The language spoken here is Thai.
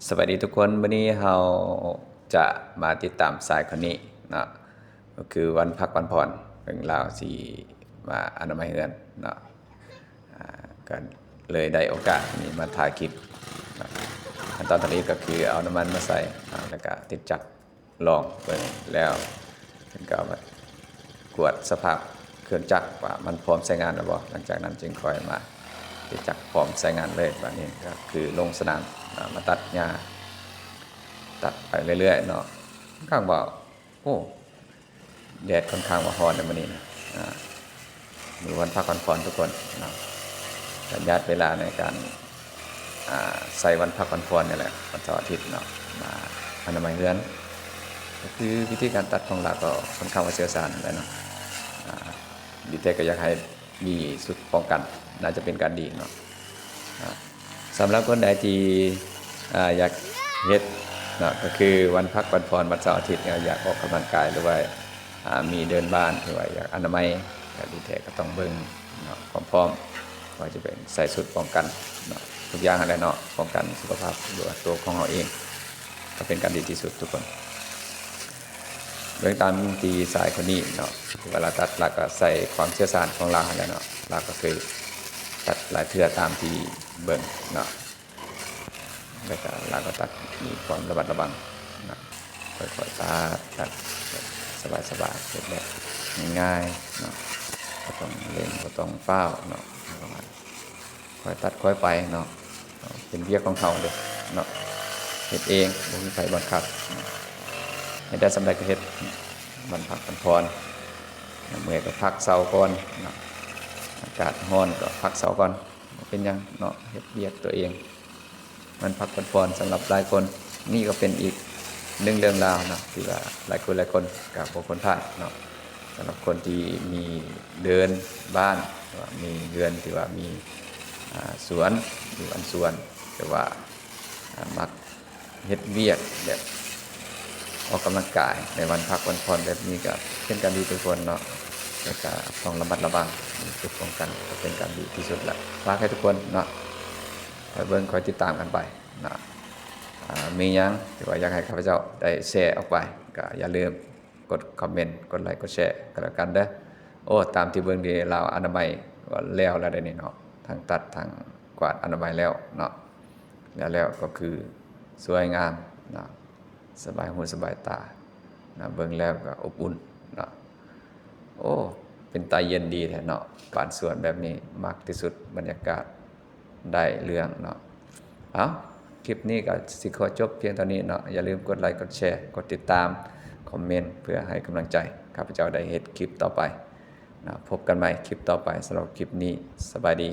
สวัสดีทุกคนวันนี้เราจะมาติดตามสายคนนี้นะก็คือวันพักวันผ่อนเป็นลาวสีมาอนามัยเฮือนนะก็เลยได้โอกาสนี้มาถ่ายคลิปนะขั้นตอนนี้ก็คือเอาน้ำมันมาใส่แล้วก็ติดจักรลองเบิ่งแล้วเป็นก็มากวดสภาพเครื่องจักรว่ามันพร้อมใช้งานหรือเปล่าหลังจากนั้นจึงค่อยมาติดจักรพร้อมใช้งานเลยแบบนี้ก็คือลงสนามมาตัดหญ้าตัดไปเรื่อยๆเนาะข้างบอกโอ้แดดค่อนข้างว่าร้อนในวันนี้นะมีวันพักวันผ่อนทุกคนเนาะประหยัดเวลาในการใส่วันพักวันผ่อนนี่แหละวันเสาร์อาทิตย์เนาะมาอนามัยเรือนก็คือวิธีการตัดของเราก็ค่อนข้างว่าเชี่ยวชาญแล้วเนาะดีเทคก็อยากให้มีสุดป้องกันน่าจะเป็นการดีเนาะสำหรับคนใดที่อยากเฮ็ดเนาะก็คือวันพักวันผ่อนวันเสาร์อาทิตย์เนี่ยอยากออกกำลังกายหรือว่ามีเดินบ้านหรือว่าอยากอนามัยก็ดีแท้ก็ต้องเบิ่งเนาะพร้อมๆว่าจะเป็นใส่ชุดป้องกันเนาะทุกอย่างอะไรเนาะป้องกันสุขภาพหรือว่าตัวของเราเองก็เป็นการดีที่สุดทุกคนโดยตามที่สายคนนี้เนาะเวลาตัดหลักก็ใส่ความเชี่ยวชาญของเราแล้วเนาะเราก็เคยตัดหลายเทื่อตามที่เบิ่งเนาะแล้วก็เราก็ตัดมีความระมัดระวังนะค่อยๆตัดสบายๆแบบง่ายๆเนาะก็ต้องเล่นก็ต้องเฝ้าเนาะค่อยตัดค่อยไปเนาะเป็นเวียกของเขาเลยเนาะเฮ็ดเองบ่มีไผบังคับให้ได้สำเร็จก็เฮ็ดมันพักกันพรเมื่อยก็พักเซาก่อนเนาะอากาศร้อนก็พักเซาก่อนเป็นหยังเนาะเฮ็ดเวียกตัวเองมันพักผ่อนสำหรับหลายคนนี่ก็เป็นอีกหนึ่งเรื่องราวเนาะที่ว่าหลายคนกับบุคคลพลาดเนาะสำหรับคนที่มีเดินบ้านมีเรือนที่ว่ามีสวนอยู่อันสวนหรือว่ามักเฮ็ดเวียกแบบออกกำลังกายในวันพักวันผ่อนแบบนี้ก็เป็นการดีทุกคนเนาะแล้วก็ต้องระมัดระวังจุดป้องกันก็เป็นการดีที่สุดละฝากให้ทุกคนเนาะคอยเบิ่งคอยติดตามกันไปนะมีหยังที่ว่าอยากให้ข้าพเจ้าได้แชร์ออกไปก็อย่าลืมกดคอมเมนต์กดไลค์กดแชร์กันแล้วกันเด้อโอ้ตามที่เบิ่งดีเราอนามัยก็แล้วได้นี่เนาะทั้งตัดทั้งกวาดอนามัยแล้วเนาะแล้วก็คือสวยงามเนาะสบายหูสบายตานะเบิ่งแล้วก็อบอุ่นเนาะโอ้เป็นตาเย็นดีแท้เนาะบ้านสวนแบบนี้มักที่สุดบรรยากาศได้เรื่องเนาะเอาคลิปนี้ก็สิขอจบเพียงเท่านี้เนาะอย่าลืมกดไลค์กดแชร์กดติดตามคอมเมนต์เพื่อให้กำลังใจข้าพเจ้าได้เฮ็ดคลิปต่อไปนะพบกันใหม่คลิปต่อไปสำหรับคลิปนี้สบายดี